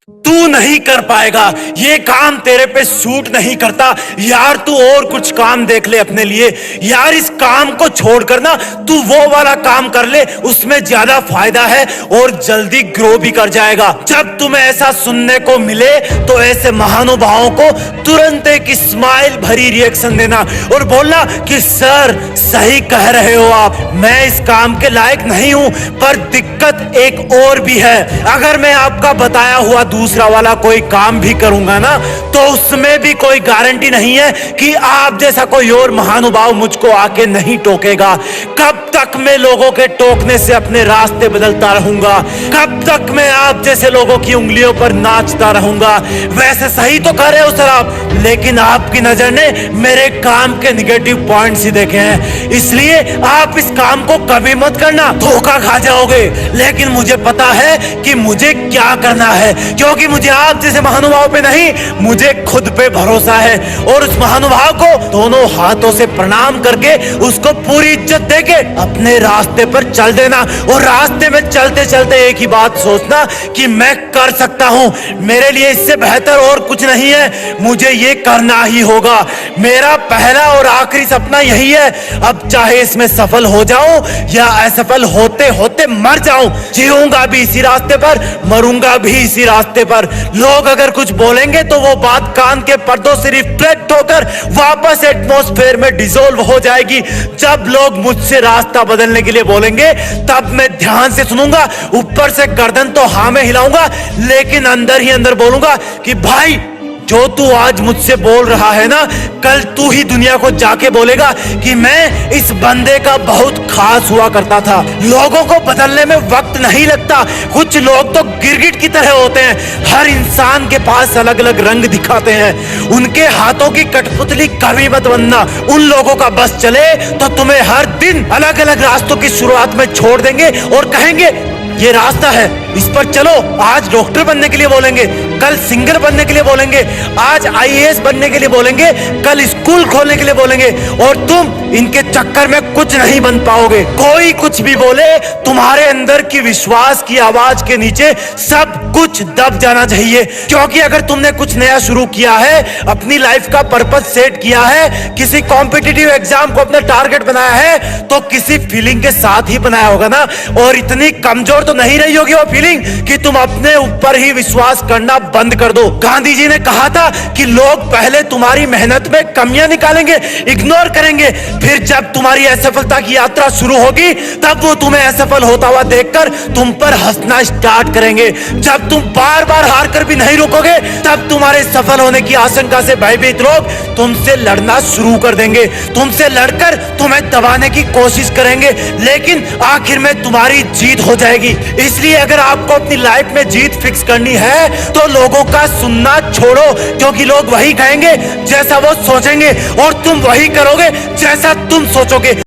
तू नहीं कर पाएगा, ये काम तेरे पे सूट नहीं करता यार। तू और कुछ काम देख ले अपने लिए यार। इस काम को छोड़कर ना तू वो वाला काम कर ले, उसमें ज्यादा फायदा है और जल्दी ग्रो भी कर जाएगा। जब तुम्हें ऐसा सुनने को मिले तो ऐसे महानुभावों को तुरंत एक स्माइल भरी रिएक्शन देना और बोलना कि सर सही कह रहे हो आप, मैं इस काम के लायक नहीं हूं। पर दिक्कत एक और भी है, अगर मैं आपका बताया हुआ दूसरा वाला कोई काम भी करूंगा ना तो उसमें भी कोई गारंटी नहीं है कि आप जैसा कोई और महानुभाव मुझको आके नहीं टोकेगा। कब तक मैं लोगों के टोकने से अपने रास्ते बदलता रहूंगा? कब तक मैं आप जैसे लोगों की उंगलियों पर नाचता रहूंगा? वैसे सही तो कर रहे हो सर आप, लेकिन आपकी नजर ने मेरे काम के निगेटिव पॉइंट्स ही देखे हैं, इसलिए आप इस काम को कभी मत करना, धोखा खा जाओगे। लेकिन मुझे पता है कि मुझे क्या करना है, क्योंकि मुझे आप जैसे महानुभाव पे नहीं, मुझे खुद पे भरोसा है। और उस महानुभाव को दोनों हाथों से प्रणाम करके उसको पूरी इज्जत देके अपने रास्ते पर चल देना। और रास्ते में चलते चलते एक ही बात सोचना कि मैं कर सकता हूं, मेरे लिए इससे बेहतर और कुछ नहीं है, मुझे ये करना ही होगा। मेरा पहला और आखिरी सपना यही है, अब चाहे इसमें सफल हो जाऊं या असफल होते होते मर जाऊं, जीऊंगा भी इसी रास्ते पर, मरूंगा भी इसी रास्ते पर। लोग अगर कुछ बोलेंगे तो वो बात कान के पर्दों से रिफ्लेक्ट होकर वापस एटमॉस्फेयर में डिसॉल्व हो जाएगी। जब लोग मुझसे रास्ता बदलने के लिए बोलेंगे तब मैं ध्यान से सुनूंगा, ऊपर से गर्दन तो हाँ में हिलाऊंगा, लेकिन अंदर ही अंदर बोलूंगा कि भाई जो तू आज मुझसे बोल रहा है ना, कल तू ही दुनिया को जाके बोलेगा कि मैं इस बंदे का बहुत खास हुआ करता था। लोगों को बदलने में वक्त नहीं लगता, कुछ लोग तो गिरगिट की तरह होते हैं, हर इंसान के पास अलग अलग रंग दिखाते हैं, उनके हाथों की कठपुतली कभी मत बनना। उन लोगों का बस चले तो तुम्हें हर दिन अलग अलग रास्तों की शुरुआत में छोड़ देंगे और कहेंगे ये रास्ता है, इस पर चलो। आज डॉक्टर बनने के लिए बोलेंगे, कल सिंगर बनने के लिए बोलेंगे, आज आईएएस बनने के लिए बोलेंगे, कल स्कूल खोलने के लिए बोलेंगे, और तुम इनके चक्कर में कुछ नहीं बन पाओगे। कोई कुछ भी बोले, तुम्हारे अंदर की विश्वास की आवाज के नीचे सब कुछ दब जाना चाहिए। क्योंकि अगर तुमने कुछ नया शुरू किया है, अपनी लाइफ का पर्पस सेट किया है, किसी कॉम्पिटिटिव एग्जाम को अपना टारगेट बनाया है, तो किसी फीलिंग के साथ ही बनाया होगा ना। और इतनी कमजोर तो नहीं रही होगी वो फीलिंग कि तुम अपने ऊपर ही विश्वास करना बंद कर दो। गांधी जी ने कहा था कि लोग पहले तुम्हारी मेहनत में कमियां निकालेंगे, इग्नोर करेंगे, फिर जब तुम्हारी असफलता की यात्रा शुरू होगी तब वो तुम्हें असफल होता हुआ देखकर तुम पर हंसना स्टार्ट करेंगे। जब तुम बार बार हार कर भी नहीं रुकोगे तब तुम्हारे सफल होने की आशंका से भयभीत लोग तुमसे लड़ना शुरू कर देंगे, तुमसे लड़कर तुम्हें दबाने की कोशिश करेंगे, लेकिन आखिर में तुम्हारी जीत हो जाएगी। इसलिए अगर आपको अपनी लाइफ में जीत फिक्स करनी है तो लोगों का सुनना छोड़ो, क्योंकि लोग वही कहेंगे जैसा वो सोचेंगे और तुम वही करोगे जैसा तुम सोचोगे।